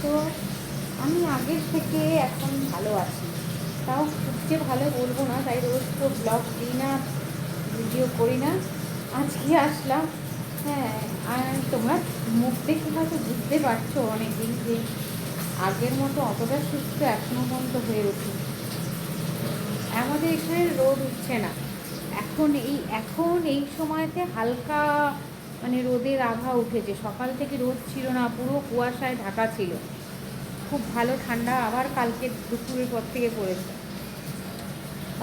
তো আমি আগের থেকে এখন ভালো আছি, তাও খুব যে ভালো বলবো না, তাই রোজ তো ব্লগ দিই না, ভিডিও করি না। আজকে আসলাম। হ্যাঁ, আর তোমরা মুখ দেখে হয়তো বুঝতে পারছো অনেকদিন যে আগের মতো অতটা সুস্থ এখনো পর্যন্ত হয়ে উঠি। আমাদের এখানে রোদ উঠছে না এখন এই সময়তে হালকা মানে রোদের আভা উঠেছে। সকাল থেকে রোদ ছিল না, পুরো কুয়াশায় ঢাকা ছিল। খুব ভালো ঠান্ডা আবার কালকে দুপুরের পর থেকে পড়েছে।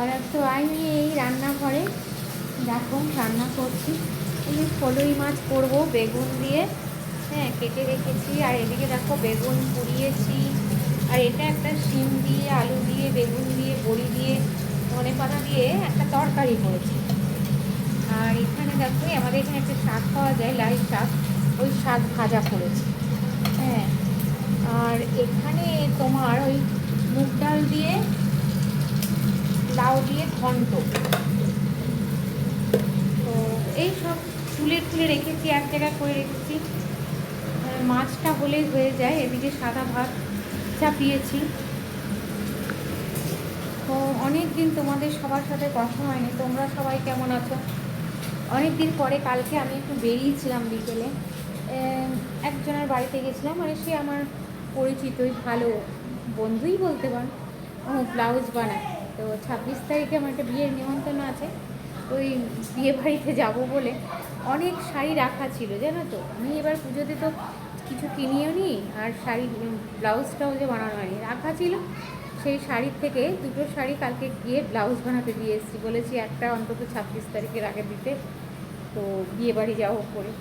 আর তো আমি এই রান্নাঘরে দেখো রান্না করছি। এই ফলই মাছ করবো বেগুন দিয়ে, হ্যাঁ কেটে রেখেছি। আর এদিকে দেখো বেগুন পুড়িয়েছি। আর এটা একটা শিম দিয়ে আলু দিয়ে বেগুন দিয়ে বড়ি দিয়ে ধনেপাতা দিয়ে একটা তরকারি করেছি। আর এখানে দেখো আমাদের এখানে একটা শাক পাওয়া যায়, লাই শাক, ওই শাক ভাজা করেছি। হ্যাঁ, আর এখানে তোমার ওই মুগ ডাল দিয়ে লাউ দিয়ে ঘন্ট। তো এই সব তুলে তুলে রেখেছি, এক জায়গায় করে রেখেছি। মাছটা হলেই হয়ে যায়। এদিকে সাদা ভাত চাপিয়েছি। তো অনেক দিন তোমাদের সবার সাথে কথা হয়নি, তোমরা সবাই কেমন আছো? অনেক দিন পরে কালকে আমি একটু বেরিয়েছিলাম বিকেলে, একজনের বাড়িতে গেছিলাম। মানে সে আমার পরিচিতই, ভালো বন্ধুই বলতে পারেন। ও ব্লাউজ বানায়। তো 26 তারিখে আমার একটা বিয়ের নিমন্ত্রণ আছে। ওই বিয়ে বাড়িতে যাবো বলে অনেক শাড়ি রাখা ছিল, জানো তো। আমি এবার পুজোতে তো কিছু কিনিও নি, আর শাড়ি ব্লাউজটাও যে বানানো হয়নি, রাখা ছিল। সেই শাড়ির থেকে দুটো শাড়ি কালকে গিয়ে ব্লাউজ বানাতে দিয়ে এসেছি। বলেছি একটা অন্তত 26 তারিখের আগে দিতে, তো বিয়ে বাড়ি যাবো পরে।